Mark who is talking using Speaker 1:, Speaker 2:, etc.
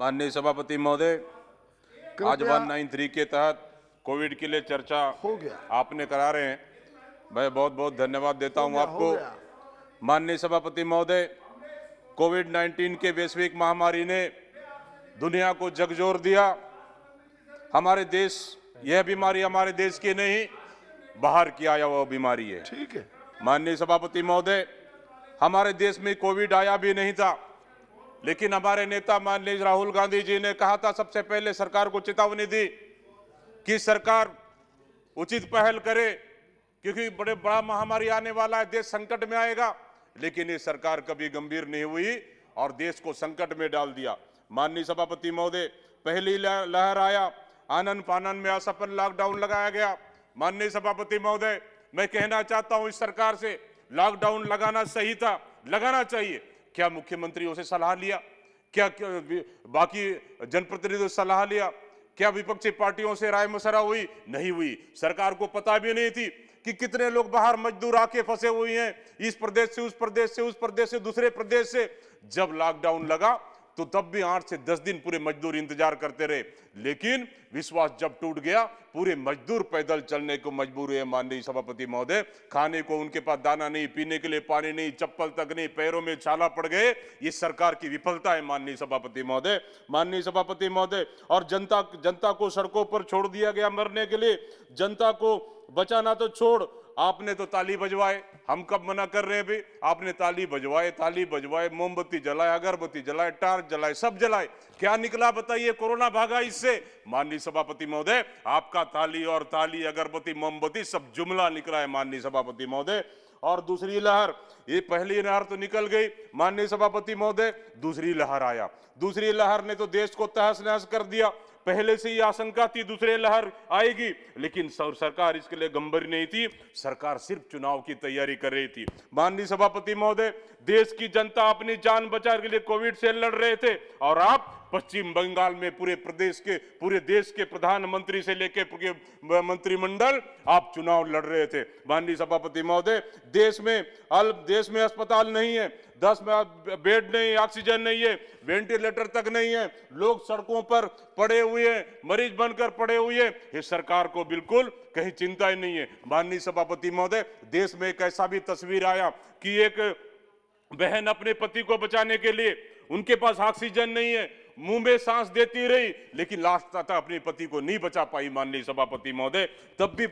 Speaker 1: माननीय सभापति महोदय, आज 193 के तहत कोविड के लिए चर्चा
Speaker 2: हो गया,
Speaker 1: आपने करा रहे हैं। मैं बहुत बहुत धन्यवाद देता हूं आपको। माननीय सभापति महोदय, कोविड-19 के वैश्विक महामारी ने दुनिया को झकझोर दिया। हमारे देश, यह बीमारी हमारे देश की नहीं, बाहर की आया हुआ बीमारी है।
Speaker 2: ठीक है।
Speaker 1: माननीय सभापति महोदय, हमारे देश में कोविड आया भी नहीं था, लेकिन हमारे नेता माननीय राहुल गांधी जी ने कहा था, सबसे पहले सरकार को चेतावनी दी कि सरकार उचित पहल करे, क्योंकि बड़ा महामारी आने वाला है, देश संकट में आएगा। लेकिन ये सरकार कभी गंभीर नहीं हुई और देश को संकट में डाल दिया। माननीय सभापति महोदय, पहली लहर आया, आनन फानन में असफल लॉकडाउन लगाया गया। माननीय सभापति महोदय, मैं कहना चाहता हूं इस सरकार से, लॉकडाउन लगाना सही था, लगाना चाहिए। क्या मुख्यमंत्रियों से सलाह लिया? क्या बाकी जनप्रतिनिधियों से सलाह लिया? क्या विपक्षी पार्टियों से राय मशवरा हुई? नहीं हुई। सरकार को पता भी नहीं थी कि कितने लोग बाहर मजदूर आके फंसे हुए हैं, इस प्रदेश से उस प्रदेश से, उस प्रदेश से दूसरे प्रदेश से। जब लॉकडाउन लगा तो तब भी 8 से 10 दिन पूरे मजदूर इंतजार करते रहे, लेकिन विश्वास जब टूट गया, पूरे मजदूर पैदल चलने को मजबूर हुए। माननीय सभापति महोदय, खाने को उनके पास दाना नहीं, पीने के लिए पानी नहीं, चप्पल तक नहीं, पैरों में छाला पड़ गए। ये सरकार की विफलता है माननीय सभापति महोदय। माननीय सभापति महोदय, और जनता को सड़कों पर छोड़ दिया गया मरने के लिए। जनता को बचाना तो छोड़, आपने तो ताली बजवाए। हम कब मना कर रहे हैं भी? आपने ताली बजवाए, मोमबत्ती जलाए, अगरबत्ती जलाए, टार्च जलाए, सब जलाए। क्या निकला बताइए? कोरोना भागा इससे। माननीय सभापति महोदय, आपका ताली और ताली, अगरबत्ती, मोमबत्ती सब जुमला निकला है माननीय सभापति महोदय। और दूसरी लहर, ये पहली लहर तो निकल गई माननीय सभापति महोदय, दूसरी लहर आया। दूसरी लहर ने तो देश को तहस नहस कर दिया। पहले से ही आशंका थी दूसरी लहर आएगी, लेकिन सरकार इसके लिए गंभीर नहीं थी। सरकार सिर्फ चुनाव की तैयारी कर रही थी। माननीय सभापति महोदय, देश की जनता अपनी जान बचाने के लिए कोविड से लड़ रहे थे, और आप पश्चिम बंगाल में पूरे देश के प्रधानमंत्री से लेकर मंत्रिमंडल, आप चुनाव लड़ रहे थे। माननीय सभापति महोदय, देश में अस्पताल नहीं है, 10 बेड नहीं, ऑक्सीजन नहीं है, वेंटिलेटर तक नहीं है, लोग सड़कों पर पड़े हुए हैं, मरीज बनकर पड़े हुए हैं। इस सरकार को बिल्कुल कहीं चिंता ही नहीं है। माननीय सभापति महोदय, देश में एक ऐसा भी तस्वीर आया कि एक बहन अपने पति को बचाने के लिए, उनके पास ऑक्सीजन नहीं है, मुंह में सांस देती रही, लेकिन लास्ट तक अपने पति को नहीं बचा पाई माननीय सभापति महोदय। तब भी